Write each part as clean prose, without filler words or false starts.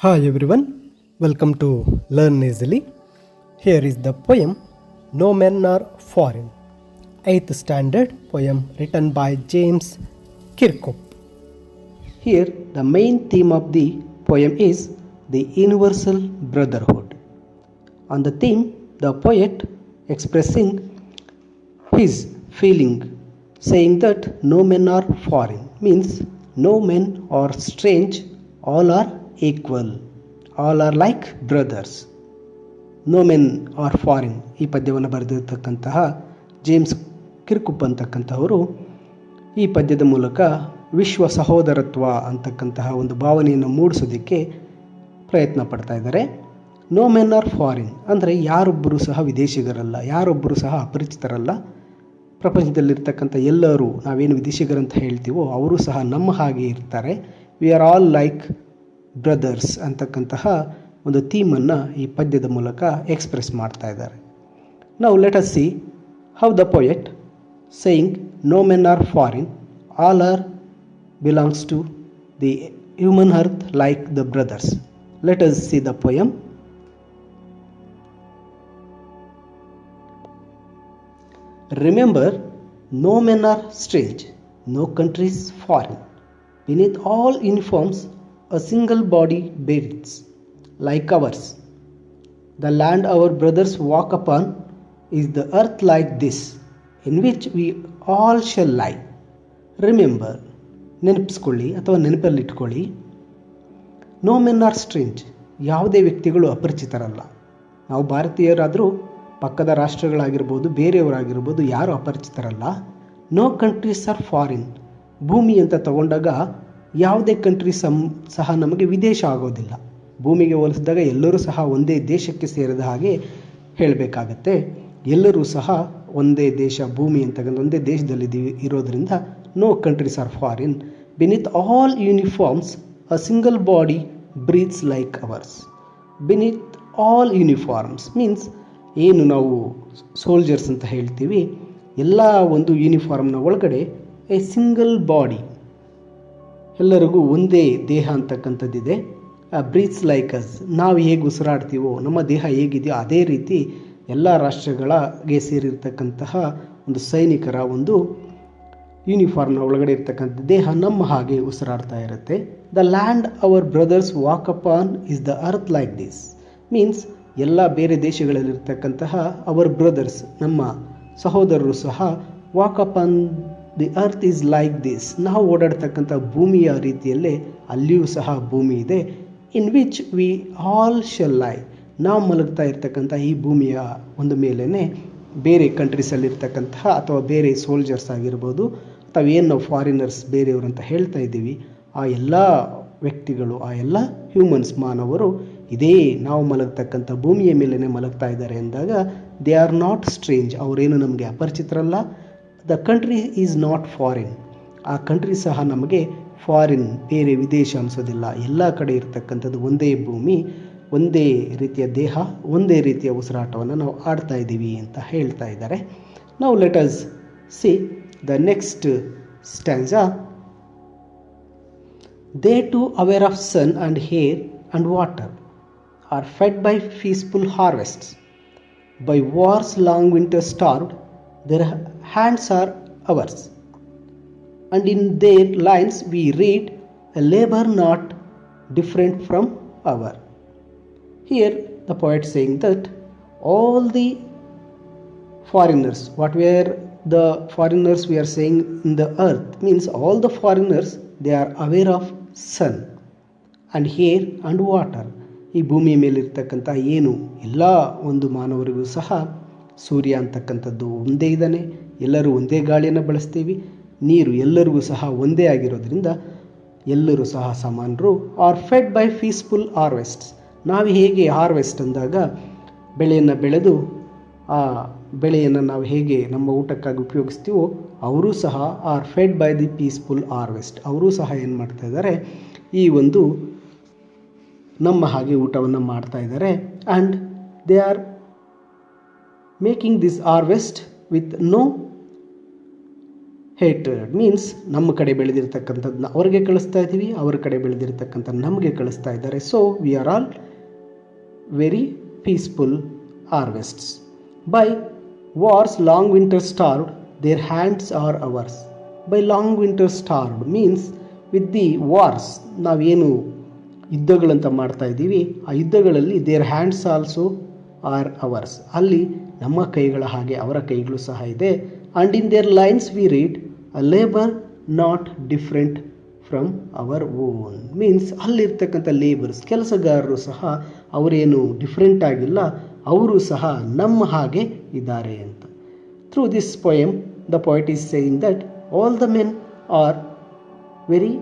Hi everyone, welcome to Learn Easily. Here is the poem No Men Are Foreign, 8th standard poem written by James Kirkup. Here, the main theme of the poem is the universal brotherhood. On the theme, the poet expressing his feeling, saying that no men are foreign, means no men are strange, all are equal, all are like brothers. No men are foreign ಈ ಪದ್ಯವನ್ನು ಬರೆದಿರ್ತಕ್ಕಂತಹ James ಕಿರ್ಕುಪ್ ಅಂತಕ್ಕಂಥವರು ಈ ಪದ್ಯದ ಮೂಲಕ ವಿಶ್ವ ಸಹೋದರತ್ವ ಅಂತಕ್ಕಂತಹ ಒಂದು ಭಾವನೆಯನ್ನು ಮೂಡಿಸೋದಕ್ಕೆ ಪ್ರಯತ್ನ ಪಡ್ತಾ ಇದ್ದಾರೆ. ನೋ ಮೆನ್ ಆರ್ ಫಾರಿನ್ ಅಂದರೆ ಯಾರೊಬ್ಬರು ಸಹ ವಿದೇಶಿಗರಲ್ಲ, ಯಾರೊಬ್ಬರು ಸಹ ಅಪರಿಚಿತರಲ್ಲ. ಪ್ರಪಂಚದಲ್ಲಿರ್ತಕ್ಕಂಥ ಎಲ್ಲರೂ ನಾವೇನು ವಿದೇಶಿಗರಂತ ಹೇಳ್ತೀವೋ ಅವರು ಸಹ ನಮ್ಮ ಹಾಗೆ ಇರ್ತಾರೆ. We are all like brothers ಅಂತಕ್ಕಂತಹ ಒಂದು ಥೀಮನ್ನು ಈ ಪದ್ಯದ ಮೂಲಕ ಎಕ್ಸ್ಪ್ರೆಸ್ ಮಾಡ್ತಾ ಇದ್ದಾರೆ. Now let us see how the poet saying no men are foreign, all are belongs to the human earth like the brothers. Let us see the poem. Remember, no men are strange, no country is foreign. Beneath all uniforms, a single body beats, like ours. The land our brothers walk upon is the earth like this, in which we all shall lie. Remember, ನೆನಪಿಸ್ಕೊಳ್ಳಿ ಅಥವಾ ನೆನಪಲ್ಲಿಟ್ಕೊಳ್ಳಿ, no men are strange, ಯಾವುದೇ ವ್ಯಕ್ತಿಗಳು ಅಪರಿಚಿತರಲ್ಲ. ನಾವು ಭಾರತೀಯರಾದರೂ ಪಕ್ಕದ ರಾಷ್ಟ್ರಗಳಾಗಿರ್ಬೋದು, ಬೇರೆಯವರಾಗಿರ್ಬೋದು, ಯಾರು ಅಪರಿಚಿತರಲ್ಲ. No countries are foreign, ಭೂಮಿ ಅಂತ ತಗೊಂಡಾಗ ಯಾವುದೇ ಕಂಟ್ರಿ ಸಹ ನಮಗೆ ವಿದೇಶ ಆಗೋದಿಲ್ಲ. ಭೂಮಿಗೆ ಹೋಲಿಸಿದಾಗ ಎಲ್ಲರೂ ಸಹ ಒಂದೇ ದೇಶಕ್ಕೆ ಸೇರಿದ ಹಾಗೆ ಹೇಳಬೇಕಾಗತ್ತೆ. ಎಲ್ಲರೂ ಸಹ ಒಂದೇ ದೇಶ, ಭೂಮಿ ಅಂತಕ್ಕಂಥ ಒಂದೇ ದೇಶದಲ್ಲಿ ಇರೋದರಿಂದ no countries are foreign. Beneath all uniforms a single body breathes like ours. Beneath all uniforms means ಏನು ನಾವು ಸೋಲ್ಜರ್ಸ್ ಅಂತ ಹೇಳ್ತೀವಿ, ಎಲ್ಲ ಒಂದು ಯೂನಿಫಾರ್ಮ್ನ ಒಳಗಡೆ ಎ ಸಿಂಗಲ್ ಬಾಡಿ, ಎಲ್ಲರಿಗೂ ಒಂದೇ ದೇಹ ಅಂತಕ್ಕಂಥದ್ದಿದೆ. ಬ್ರೀತ್ಸ್ ಲೈಕ್ ಅಸ್, ನಾವು ಹೇಗೆ ಉಸಿರಾಡ್ತೀವೋ, ನಮ್ಮ ದೇಹ ಹೇಗಿದೆಯೋ ಅದೇ ರೀತಿ ಎಲ್ಲ ರಾಷ್ಟ್ರಗಳಿಗೆ ಸೇರಿರ್ತಕ್ಕಂತಹ ಒಂದು ಸೈನಿಕರ ಒಂದು ಯೂನಿಫಾರ್ಮ್ನ ಒಳಗಡೆ ಇರ್ತಕ್ಕಂಥ ದೇಹ ನಮ್ಮ ಹಾಗೆ ಉಸಿರಾಡ್ತಾ ಇರುತ್ತೆ. The land hour brothers walk up on is the earth like this means ಎಲ್ಲ ಬೇರೆ ದೇಶಗಳಲ್ಲಿರ್ತಕ್ಕಂತಹ ಅವರ್ ಬ್ರದರ್ಸ್, ನಮ್ಮ ಸಹೋದರರು ಸಹ walk up on the earth is like this, ನಾವು ಓಡಾಡ್ತಕ್ಕಂಥ ಭೂಮಿಯ ರೀತಿಯಲ್ಲೇ ಅಲ್ಲಿಯೂ ಸಹ ಭೂಮಿ ಇದೆ. In which we all shell ಲೈ, ನಾವು ಮಲಗ್ತಾ ಇರ್ತಕ್ಕಂಥ ಈ ಭೂಮಿಯ ಒಂದು ಮೇಲೇ ಬೇರೆ ಕಂಟ್ರೀಸಲ್ಲಿರ್ತಕ್ಕಂತಹ ಅಥವಾ ಬೇರೆ ಸೋಲ್ಜರ್ಸ್ ಆಗಿರ್ಬೋದು, ಅಥವಾ ಏನು ನಾವು ಫಾರಿನರ್ಸ್ ಬೇರೆಯವರು ಅಂತ ಹೇಳ್ತಾ ಇದ್ದೀವಿ, ಆ ಎಲ್ಲ ವ್ಯಕ್ತಿಗಳು, ಆ ಎಲ್ಲ ಹ್ಯೂಮನ್ಸ್, ಮಾನವರು ಇದೇ ನಾವು ಮಲಗ್ತಕ್ಕಂಥ ಭೂಮಿಯ ಮೇಲೇ ಮಲಗ್ತಾ ಇದ್ದಾರೆ ಎಂದಾಗ ದೇ ಆರ್ ನಾಟ್ ಸ್ಟ್ರೇಂಜ್, ಅವರೇನು ನಮಗೆ ಅಪರಿಚಿತರಲ್ಲ. The country is not foreign, ಆ ಕಂಟ್ರಿ ಸಹ ನಮಗೆ ಫಾರಿನ್, ಬೇರೆ ವಿದೇಶ ಅನಿಸೋದಿಲ್ಲ. ಎಲ್ಲ ಕಡೆ ಇರ್ತಕ್ಕಂಥದ್ದು ಒಂದೇ ಭೂಮಿ, ಒಂದೇ ರೀತಿಯ ದೇಹ, ಒಂದೇ ರೀತಿಯ ಉಸಿರಾಟವನ್ನು ನಾವು ಆಡ್ತಾ ಇದ್ದೀವಿ ಅಂತ ಹೇಳ್ತಾ ಇದ್ದಾರೆ. Now let us see the next stanza. They too aware of sun and air and water are fed by peaceful harvests. By war's long winter starved, their hands are ours. And in their lines we read a labor not different from our. Here the poet saying that all the foreigners, what were the foreigners we are saying in the earth, means all the foreigners, they are aware of sun and air and water. ಈ ಭೂಮಿಯ ಮೇಲಿರ್ತಕ್ಕಂಥ ಏನು ಎಲ್ಲ ಒಂದು ಮಾನವರಿಗೂ ಸಹ ಸೂರ್ಯ ಅಂತಕ್ಕಂಥದ್ದು ಒಂದೇ ಇದ್ದಾನೆ, ಎಲ್ಲರೂ ಒಂದೇ ಗಾಳಿಯನ್ನು ಬಳಸ್ತೀವಿ. ನೀರು ಎಲ್ಲರಿಗೂ ಸಹ ಒಂದೇ ಆಗಿರೋದ್ರಿಂದ ಎಲ್ಲರೂ ಸಹ ಸಮಾನರು. ಆರ್ ಫೆಡ್ ಬೈ ಪೀಸ್ಫುಲ್ ಹಾರ್ವೆಸ್ಟ್ಸ್, ನಾವು ಹೇಗೆ ಹಾರ್ವೆಸ್ಟ್ ಅಂದಾಗ ಬೆಳೆಯನ್ನು ಬೆಳೆದು ಆ ಬೆಳೆಯನ್ನು ನಾವು ಹೇಗೆ ನಮ್ಮ ಊಟಕ್ಕಾಗಿ ಉಪಯೋಗಿಸ್ತೀವೋ, ಅವರೂ ಸಹ R Fed by the peaceful harvest, ಅವರೂ ಸಹ ಏನು ಮಾಡ್ತಾ ಇದ್ದಾರೆ, ಈ ಒಂದು ನಮ್ಮ ಹಾಗೆ ಊಟವನ್ನು ಮಾಡ್ತಾ ಇದ್ದಾರೆ. And they are making this harvest with no hatred means ನಮ್ಮ ಕಡೆ ಬೆಳೆದಿರ್ತಕ್ಕಂಥದ್ದನ್ನ ಅವ್ರಿಗೆ ಕಳಿಸ್ತಾ ಇದ್ದೀವಿ, ಅವ್ರ ಕಡೆ ಬೆಳೆದಿರ್ತಕ್ಕಂಥ ನಮಗೆ ಕಳಿಸ್ತಾ ಇದ್ದಾರೆ. So we are all very peaceful harvests. By wars long winter starved, their hands are ours. By long winter starved means with the wars ನಾವೇನು ಯುದ್ಧಗಳಂತ ಮಾಡ್ತಾ ಇದ್ದೀವಿ, ಆ ಯುದ್ಧಗಳಲ್ಲಿ their hands also are ours, ಅಲ್ಲಿ ನಮ್ಮ ಕೈಗಳ ಹಾಗೆ ಅವರ ಕೈಗಳು ಸಹ ಇದೆ. And in their lines we read a labour not different from our own means ಅಲ್ಲಿರ್ತಕ್ಕಂಥ ಲೇಬರ್ಸ್ ಕೆಲಸಗಾರರು ಸಹ ಅವರೇನು ಡಿಫ್ರೆಂಟ್ ಆಗಿಲ್ಲ, ಅವರು ಸಹ ನಮ್ಮ ಹಾಗೆ ಇದ್ದಾರೆ ಅಂತ. Through this poem the poet is saying that all the men are very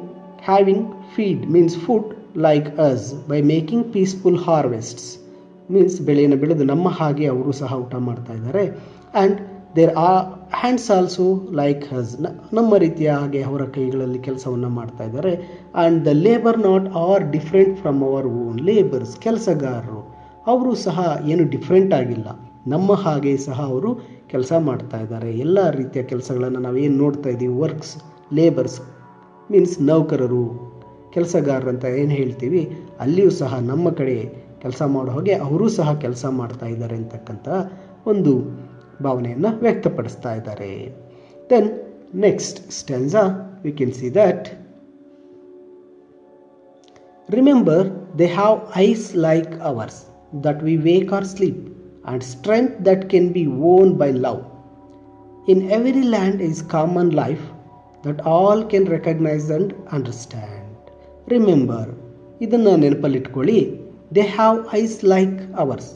having feed means food like us by making peaceful harvests means ಬೆಳೆಯನ್ನು ಬೆಳೆದು ನಮ್ಮ ಹಾಗೆ ಅವರು ಸಹ ಊಟ ಮಾಡ್ತಾ ಇದ್ದಾರೆ. And there are hands also like us ನಮ್ಮ ರೀತಿಯ ಹಾಗೆ ಅವರ ಕೈಗಳಲ್ಲಿ ಕೆಲಸವನ್ನು ಮಾಡ್ತಾ ಇದ್ದಾರೆ. And the labour not are different from our own labours ಕೆಲಸಗಾರರು ಅವರು ಸಹ ಏನು ಡಿಫ್ರೆಂಟ್ ಆಗಿಲ್ಲ, ನಮ್ಮ ಹಾಗೆ ಸಹ ಅವರು ಕೆಲಸ ಮಾಡ್ತಾ ಇದ್ದಾರೆ. ಎಲ್ಲ ರೀತಿಯ ಕೆಲಸಗಳನ್ನು ನಾವೇನು ನೋಡ್ತಾ ಇದ್ದೀವಿ, ವರ್ಕ್ಸ್ ಲೇಬರ್ಸ್ ಮೀನ್ಸ್ ನೌಕರರು ಕೆಲಸಗಾರರಂತ ಏನು ಹೇಳ್ತೀವಿ, ಅಲ್ಲಿಯೂ ಸಹ ನಮ್ಮ ಕಡೆ ಕೆಲಸ ಮಾಡೋ ಹಾಗೆ ಅವರೂ ಸಹ ಕೆಲಸ ಮಾಡ್ತಾ ಇದ್ದಾರೆ ಅಂತಕ್ಕಂಥ ಒಂದು ಭಾವನೆಯನ್ನು ವ್ಯಕ್ತಪಡಿಸ್ತಾ ಇದ್ದಾರೆ. Then next stanza we can see that remember they have eyes like ours that we wake or sleep, and strength that can be won by love. In every land is common life that all can recognize and understand. Remember, ಇದನ್ನು ನೆನಪಲ್ಲಿಟ್ಕೊಳ್ಳಿ. They have eyes like ours,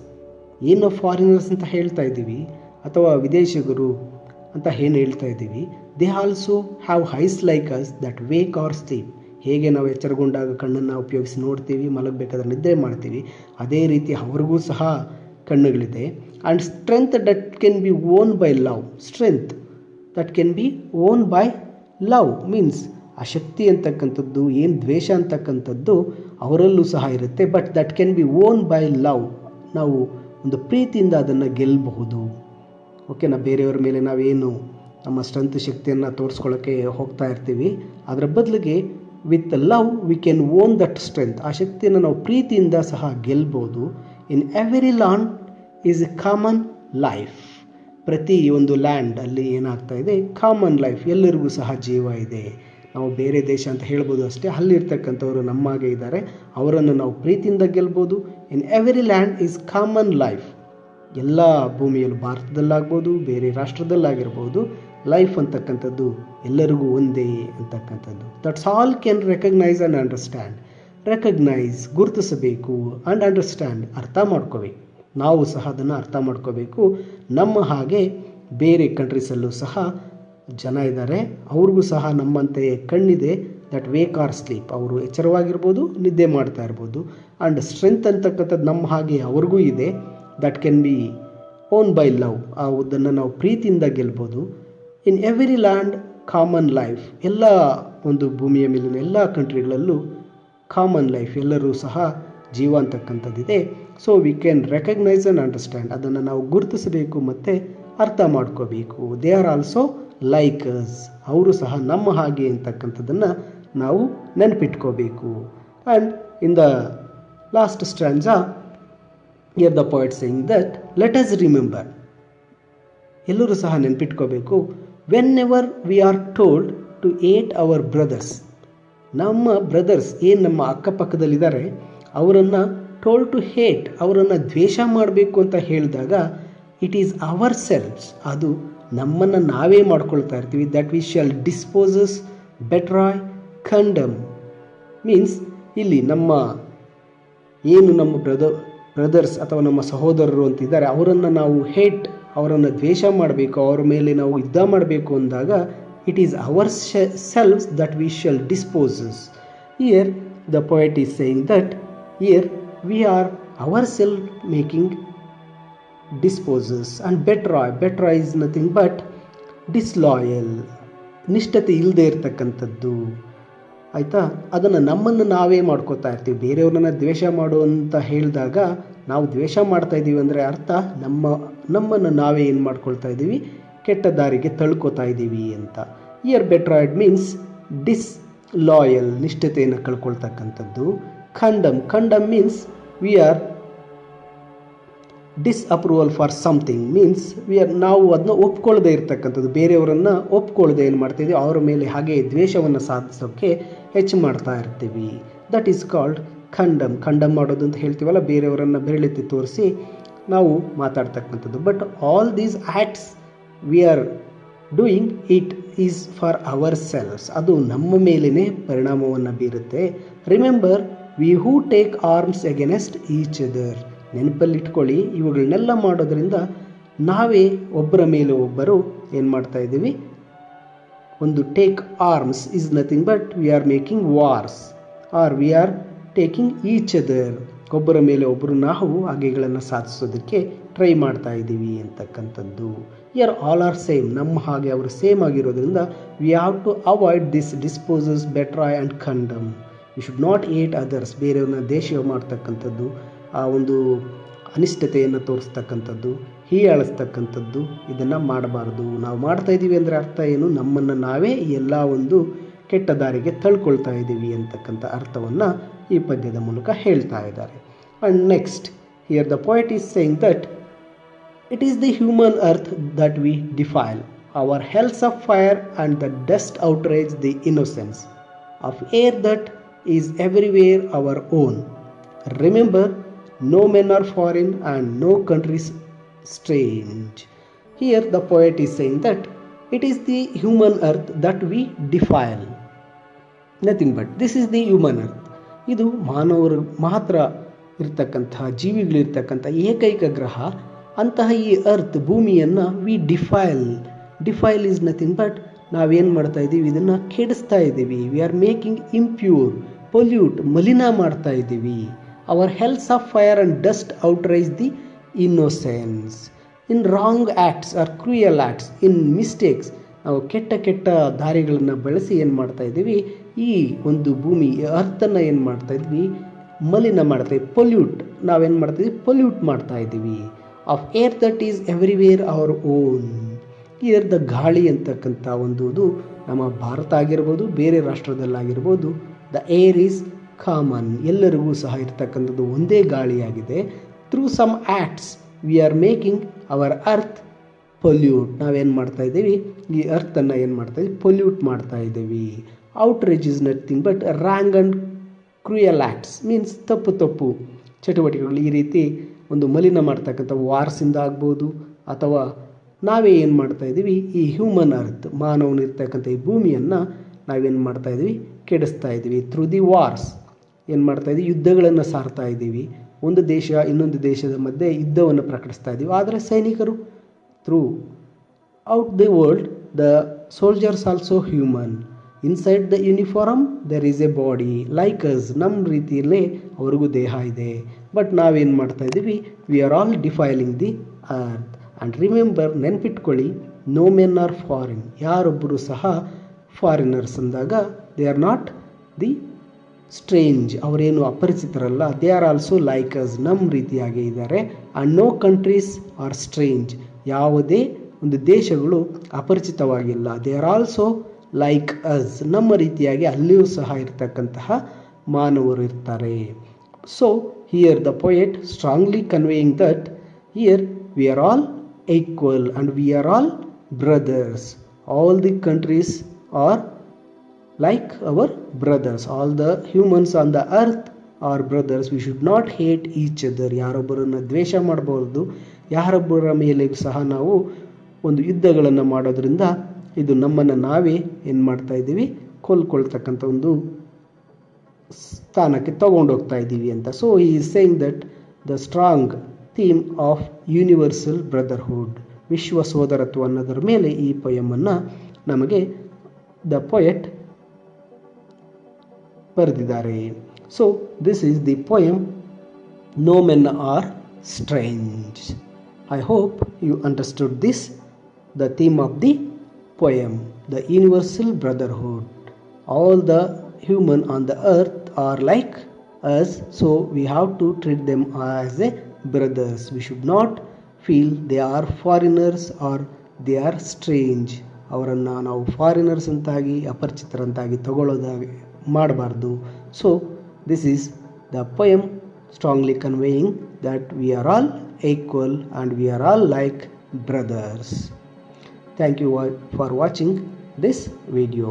ಏನು foreigners ಅಂತ ಹೇಳ್ತಾ ಇದ್ದೀವಿ ಅಥವಾ ವಿದೇಶಿಗರು ಅಂತ ಏನು ಹೇಳ್ತಾ ಇದ್ದೀವಿ, they also have eyes like us that wake or sleep. ಹೇಗೆ ನಾವು ಎಚ್ಚರಗೊಂಡಾಗ ಕಣ್ಣನ್ನು ಉಪಯೋಗಿಸಿ ನೋಡ್ತೀವಿ, ಮಲಗಬೇಕಾದ್ರೆ ನಿದ್ರೆ ಮಾಡ್ತೀವಿ, ಅದೇ ರೀತಿ ಅವ್ರಿಗೂ ಸಹ ಕಣ್ಣುಗಳಿದೆ. And strength that can be own by love, strength that can be own by love means ಆ ಶಕ್ತಿ ಅಂತಕ್ಕಂಥದ್ದು ಏನು ದ್ವೇಷ ಅಂತಕ್ಕಂಥದ್ದು ಅವರಲ್ಲೂ ಸಹ ಇರುತ್ತೆ. But that can be own by love, ನಾವು ಒಂದು ಪ್ರೀತಿಯಿಂದ ಅದನ್ನು ಗೆಲ್ಲಬಹುದು. ಓಕೆನಾ, ಬೇರೆಯವ್ರ ಮೇಲೆ ನಾವೇನು ನಮ್ಮ ಸ್ಟ್ರೆಂತ್ ಶಕ್ತಿಯನ್ನು ತೋರಿಸ್ಕೊಳ್ಳೋಕ್ಕೆ ಹೋಗ್ತಾ ಇರ್ತೀವಿ, ಅದರ ಬದಲಿಗೆ with love we can own that strength, ಆ ಶಕ್ತಿಯನ್ನು ನಾವು ಪ್ರೀತಿಯಿಂದ ಸಹ ಗೆಲ್ಬೋದು. In every land is a common life, ಪ್ರತಿ ಒಂದು ಲ್ಯಾಂಡ್ ಅಲ್ಲಿ ಏನಾಗ್ತಾ ಇದೆ, ಕಾಮನ್ ಲೈಫ್, ಎಲ್ಲರಿಗೂ ಸಹ ಜೀವ ಇದೆ. ನಾವು ಬೇರೆ ದೇಶ ಅಂತ ಹೇಳ್ಬೋದು ಅಷ್ಟೇ, ಅಲ್ಲಿರ್ತಕ್ಕಂಥವ್ರು ನಮ್ಮಾಗೆ ಇದ್ದಾರೆ, ಅವರನ್ನು ನಾವು ಪ್ರೀತಿಯಿಂದ ಗೆಲ್ಬೋದು. In every land is common life, ಎಲ್ಲ ಭೂಮಿಯಲ್ಲೂ ಭಾರತದಲ್ಲಾಗ್ಬೋದು ಬೇರೆ ರಾಷ್ಟ್ರದಲ್ಲಾಗಿರ್ಬೋದು, ಲೈಫ್ ಅಂತಕ್ಕಂಥದ್ದು ಎಲ್ಲರಿಗೂ ಒಂದೇ ಅಂತಕ್ಕಂಥದ್ದು. That's all can recognise and understand. Recognise ಗುರುತಿಸಬೇಕು, ಆ್ಯಂಡ್ ಅಂಡರ್ಸ್ಟ್ಯಾಂಡ್ ಅರ್ಥ ಮಾಡ್ಕೋಬೇಕು. ನಾವು ಸಹ ಅದನ್ನು ಅರ್ಥ ಮಾಡ್ಕೋಬೇಕು. ನಮ್ಮ ಹಾಗೆ ಬೇರೆ ಕಂಟ್ರೀಸಲ್ಲೂ ಸಹ ಜನ ಇದ್ದಾರೆ, ಅವ್ರಿಗೂ ಸಹ ನಮ್ಮಂತೆ ಕಣ್ಣಿದೆ. ದಟ್ ವೇಕ್ ಆರ್ ಸ್ಲೀಪ್, ಅವರು ಎಚ್ಚರವಾಗಿರ್ಬೋದು, ನಿದ್ದೆ ಮಾಡ್ತಾ ಇರ್ಬೋದು. ಆ್ಯಂಡ್ ಸ್ಟ್ರೆಂತ್ ಅಂತಕ್ಕಂಥದ್ದು ನಮ್ಮ ಹಾಗೆ ಅವ್ರಿಗೂ ಇದೆ. That can be own by love, ಅದನ್ನು ನಾವು ಪ್ರೀತಿಯಿಂದ ಗೆಲ್ಬೋದು. In every land common life, ಎಲ್ಲ ಒಂದು ಭೂಮಿಯ ಮೇಲಿನ ಎಲ್ಲ ಕಂಟ್ರಿಗಳಲ್ಲೂ ಕಾಮನ್ ಲೈಫ್, ಎಲ್ಲರೂ ಸಹ ಜೀವ ಅಂತಕ್ಕಂಥದ್ದಿದೆ. So we can recognise and understand, ಅದನ್ನು ನಾವು ಗುರುತಿಸಬೇಕು ಮತ್ತು ಅರ್ಥ ಮಾಡ್ಕೋಬೇಕು. They are also like us, ಅವರು ಸಹ ನಮ್ಮ ಹಾಗೆ ಅಂತಕ್ಕಂಥದ್ದನ್ನು ನಾವು ನೆನಪಿಟ್ಕೋಬೇಕು. And in the last stanza here the poet saying that let us remember, ಎಲ್ಲರೂ ಸಹ ನೆನಪಿಟ್ಕೋಬೇಕು. Whenever we are told to hate our brothers, ನಮ್ಮ ಬ್ರದರ್ಸ್ ಏನು ನಮ್ಮ ಅಕ್ಕಪಕ್ಕದಲ್ಲಿದ್ದಾರೆ ಅವರನ್ನು ಟೋಲ್ಡ್ ಟು ಹೇಟ್, ಅವರನ್ನು ದ್ವೇಷ ಮಾಡಬೇಕು ಅಂತ ಹೇಳಿದಾಗ ಇಟ್ ಈಸ್ ಅವರ್ ಸೆಲ್ಫ್ಸ್, ಅದು ನಮ್ಮನ್ನು ನಾವೇ ಮಾಡ್ಕೊಳ್ತಾ ಇರ್ತೀವಿ. That we shall dispossess betray condemn means ಇಲ್ಲಿ ನಮ್ಮ ಏನು ನಮ್ಮ ಬ್ರದರ್ಸ್ ಅಥವಾ ನಮ್ಮ ಸಹೋದರರು ಅಂತಿದ್ದಾರೆ ಅವರನ್ನು ನಾವು ಹೇಟ್, ಅವರನ್ನು ದ್ವೇಷ ಮಾಡಬೇಕು, ಅವರ ಮೇಲೆ ನಾವು ಯುದ್ಧ ಮಾಡಬೇಕು ಅಂದಾಗ it is ourselves that we shall dispossess. Here the poet is saying that here we are ourself making dispossess and betray is nothing but disloyal, ನಿಷ್ಠತೆ ಇಲ್ಲದೆ ಇರತಕ್ಕಂಥದ್ದು. ಆಯಿತಾ, ಅದನ್ನು ನಮ್ಮನ್ನು ನಾವೇ ಮಾಡ್ಕೋತಾ ಇರ್ತೀವಿ. ಬೇರೆಯವ್ರನ್ನ ದ್ವೇಷ ಮಾಡು ಅಂತ ಹೇಳಿದಾಗ ನಾವು ದ್ವೇಷ ಮಾಡ್ತಾ ಇದ್ದೀವಿ ಅಂದರೆ ಅರ್ಥ ನಮ್ಮನ್ನು ನಾವೇ ಏನು ಮಾಡ್ಕೊಳ್ತಾ ಇದ್ದೀವಿ, ಕೆಟ್ಟ ದಾರಿಗೆ ತಳ್ಕೊತಾ ಇದ್ದೀವಿ ಅಂತ. ಇಯರ್ ಬೆಟ್ರಾಯ್ಡ್ ಮೀನ್ಸ್ ಡಿಸ್ಲಾಯಲ್, ನಿಷ್ಠತೆಯನ್ನು ಕಳ್ಕೊಳ್ತಕ್ಕಂಥದ್ದು. Condemn means we are disapproval for something, means ನಾವು ಅದನ್ನ ಒಪ್ಕೊಳ್ಳದೆ ಇರ್ತಕ್ಕಂಥದ್ದು, ಬೇರೆಯವರನ್ನು ಒಪ್ಕೊಳ್ಳದೆ ಏನು ಮಾಡ್ತೀವಿ, ಅವರ ಮೇಲೆ ಹಾಗೆ ದ್ವೇಷವನ್ನು ಸಾಧಿಸೋಕ್ಕೆ ಹೆಚ್ಚು ಮಾಡ್ತಾ ಇರ್ತೀವಿ. ದಟ್ ಈಸ್ ಕಾಲ್ಡ್ ಖಂಡಮ್ ಮಾಡೋದು ಅಂತ ಹೇಳ್ತೀವಲ್ಲ, ಬೇರೆಯವರನ್ನು ಬೆರಳೆತ್ತಿ ತೋರಿಸಿ ನಾವು ಮಾತಾಡ್ತಕ್ಕಂಥದ್ದು. But all these acts we are doing it is for ourselves, ಅದು ನಮ್ಮ ಮೇಲೇ ಪರಿಣಾಮವನ್ನು ಬೀರುತ್ತೆ. Remember we who take arms against each other, ನೆನಪಲ್ಲಿಟ್ಕೊಳ್ಳಿ, ಇವುಗಳನ್ನೆಲ್ಲ ಮಾಡೋದ್ರಿಂದ ನಾವೇ ಒಬ್ಬರ ಮೇಲೆ ಒಬ್ಬರು ಏನು ಮಾಡ್ತಾ ಇದ್ದೀವಿ, ಒಂದು take arms is nothing but we are making wars or we are taking each other, ಒಬ್ಬರ ಮೇಲೆ ಒಬ್ಬರು ನಾವು ಹಾಗೆಗಳನ್ನು ಸಾಧಿಸೋದಕ್ಕೆ ಟ್ರೈ ಮಾಡ್ತಾ ಇದ್ದೀವಿ ಅಂತಕ್ಕಂಥದ್ದು. ಇಯರ್ ಆಲ್ ಆರ್ ಸೇಮ್, ನಮ್ಮ ಹಾಗೆ ಅವರು ಸೇಮ್ ಆಗಿರೋದ್ರಿಂದ we have to avoid this dispossess betray and condemn. We should not hate others, ಬೇರೆಯವ್ರನ್ನ ದೇಶ ಮಾಡ್ತಕ್ಕಂಥದ್ದು, ಆ ಒಂದು ಅನಿಷ್ಟತೆಯನ್ನು ತೋರಿಸ್ತಕ್ಕಂಥದ್ದು, ಹೀಯಾಳಿಸ್ತಕ್ಕಂಥದ್ದು, ಇದನ್ನು ಮಾಡಬಾರ್ದು. ನಾವು ಮಾಡ್ತಾ ಇದ್ದೀವಿ ಅಂದರೆ ಅರ್ಥ ಏನು, ನಮ್ಮನ್ನು ನಾವೇ ಎಲ್ಲ ಒಂದು ಕೆಟ್ಟ ದಾರಿಗೆ ತಳ್ಕೊಳ್ತಾ ಇದ್ದೀವಿ ಅಂತಕ್ಕಂಥ ಅರ್ಥವನ್ನು ಈ ಪದ್ಯದ ಮೂಲಕ ಹೇಳ್ತಾ ಇದ್ದಾರೆ. And next here the poet is saying that it is the human earth that we defile, our hells of fire and the dust outrage the innocence of air that is everywhere our own. Remember no men are foreign and no countries strange. Here the poet is saying that it is the human earth that we defile. Nothing but this is the human earth. ಇದು ಮಾನವರು ಮಾತ್ರ ಇರ್ತಕ್ಕಂತಹ, ಜೀವಿಗಳಿರ್ತಕ್ಕಂಥ ಏಕೈಕ ಗ್ರಹ. ಅಂತಹ ಈ earth, ಭೂಮಿಯನ್ನು we defile is nothing but ನಾವೇನು ಮಾಡ್ತಾ ಇದ್ದೀವಿ, ಇದನ್ನು ಕೆಡಿಸ್ತಾ ಇದ್ದೀವಿ. We are making impure, pollute, ಮಲಿನ ಮಾಡ್ತಾ ಇದ್ದೀವಿ. Our hells of fire and dust outrage the innocence. In wrong acts or cruel acts, in mistakes, ನಾವು ಕೆಟ್ಟ ದಾರಿಗಳನ್ನು ಬಳಸಿ ಏನು ಮಾಡ್ತಾ ಇದ್ದೀವಿ, ಈ ಒಂದು ಭೂಮಿ ಅರ್ಥನ್ನು ಏನು ಮಾಡ್ತಾ ಇದ್ವಿ, ಮಲಿನ ಮಾಡ್ತಾ ಇದ್ವಿ. ಪೊಲ್ಯೂಟ್, ನಾವೇನು ಮಾಡ್ತಾ ಇದ್ವಿ, ಪೊಲ್ಯೂಟ್ ಮಾಡ್ತಾ ಇದ್ದೀವಿ. Of air that is everywhere our own. Air the ಗಾಳಿ ಅಂತಕ್ಕಂಥ ಒಂದು ನಮ್ಮ ಭಾರತ ಆಗಿರ್ಬೋದು, ಬೇರೆ ರಾಷ್ಟ್ರದಲ್ಲಾಗಿರ್ಬೋದು, ದ ಏರ್ ಈಸ್ ಕಾಮನ್, ಎಲ್ಲರಿಗೂ ಸಹ ಇರ್ತಕ್ಕಂಥದ್ದು ಒಂದೇ ಗಾಳಿಯಾಗಿದೆ. Through some acts we are making our earth pollute, ನಾವೇನು ಮಾಡ್ತಾ ಇದ್ದೀವಿ, ಈ ಅರ್ಥನ್ನು ಏನು ಮಾಡ್ತಾ ಇದ್ದೀವಿ, ಪೊಲ್ಯೂಟ್ ಮಾಡ್ತಾ ಇದ್ದೀವಿ. Outrage is nothing but wrong and cruel acts, means ತಪ್ಪು ಚಟುವಟಿಕೆಗಳು, ಈ ರೀತಿ ಒಂದು ಮಲಿನ ಮಾಡ್ತಕ್ಕಂಥ ವಾರ್ಸಿಂದ ಆಗ್ಬೋದು, ಅಥವಾ ನಾವೇ ಏನು ಮಾಡ್ತಾ ಇದ್ದೀವಿ, ಈ ಹ್ಯೂಮನ್ ಅರ್ತ್, ಮಾನವನಿರ್ತಕ್ಕಂಥ ಈ ಭೂಮಿಯನ್ನು ನಾವೇನು ಮಾಡ್ತಾ ಇದ್ದೀವಿ, ಕೆಡಿಸ್ತಾ ಇದ್ದೀವಿ. ಥ್ರೂ ದಿ ವಾರ್ಸ್ ಏನು ಮಾಡ್ತಾ ಇದ್ದೀವಿ, ಯುದ್ಧಗಳನ್ನು ಸಾರ್ತಾ ಇದ್ದೀವಿ. ಒಂದು ದೇಶ ಇನ್ನೊಂದು ದೇಶದ ಮಧ್ಯೆ ಯುದ್ಧವನ್ನು ಪ್ರಕಟಿಸ್ತಾ ಇದ್ದೀವಿ. ಆದರೆ ಸೈನಿಕರು throughout the world the soldiers also human. Inside the uniform there is a body like us, ನಮ್ಮ ರೀತಿಯಲ್ಲೇ ಅವ್ರಿಗೂ ದೇಹ ಇದೆ. ಬಟ್ ನಾವೇನು ಮಾಡ್ತಾ ಇದ್ದೀವಿ, we are all defiling the earth. And remember, ನೆನ್ಪಿಟ್ಕೊಳ್ಳಿ, ನೋ ಮೆನ್ ಆರ್ ಫಾರಿನ್, ಯಾರೊಬ್ಬರು ಸಹ ಫಾರಿನರ್ಸ್ ಅಂದಾಗ they are not the strange, ಅವರೇನು ಅಪರಿಚಿತರಲ್ಲ. They are also like us, ನಮ್ಮ ರೀತಿಯಾಗಿ ಇದ್ದಾರೆ. And no countries are strange, ಯಾವುದೇ ಒಂದು ದೇಶಗಳು ಅಪರಿಚಿತವಾಗಿಲ್ಲ. They are also like us, ನಮ್ಮ ರೀತಿಯಾಗಿ ಅಲ್ಲಿಯೂ ಸಹ ಇರ್ತಕ್ಕಂತಹ ಮಾನವರು ಇರ್ತಾರೆ. So here the poet strongly conveying that here we are all equal and we are all brothers. All the countries are like our brothers. All the humans on the earth are brothers. We should not hate each other. ಯಾರೊಬ್ಬರನ್ನು ದ್ವೇಷ ಮಾಡಬಾರ್ದು, ಯಾರೊಬ್ಬರ ಮೇಲೆ ಸಹ ನಾವು ಒಂದು ಯುದ್ಧಗಳನ್ನು ಮಾಡೋದ್ರಿಂದ ಇದು ನಮ್ಮನ್ನು ನಾವೇ ಏನು ಮಾಡ್ತಾ ಇದ್ದೀವಿ, ಕೊಲ್ಕೊಳ್ತಕ್ಕಂಥ ಒಂದು ಸ್ಥಾನಕ್ಕೆ ತಗೊಂಡೋಗ್ತಾ ಇದ್ದೀವಿ ಅಂತ. So he is saying that the strong theme of universal brotherhood, ವಿಶ್ವ ಸೋದರತ್ವ ಅನ್ನೋದರ ಮೇಲೆ ಈ ಪೊಯಮನ್ನು ನಮಗೆ ದ ಪೊಯೆಟ್ ಬರೆದಿದ್ದಾರೆ. So this is the poem no men are strange. I hope you understood this, the theme of the poem, the universal brotherhood. All the human on the earth are like us, so we have to treat them as a brothers. We should not feel they are foreigners or they are strange ಅವರನ್ನು ನಾವು foreigners ಅಂತಾಗಿ ಅಪರಿಚಿತರಂತಾಗಿ ತಗೊಳ್ಳೋದಾಗಿ ಮಾಡಬಾರ್ದು. So this is the poem strongly conveying that we are all equal and we are all like brothers. Thank you for watching this video.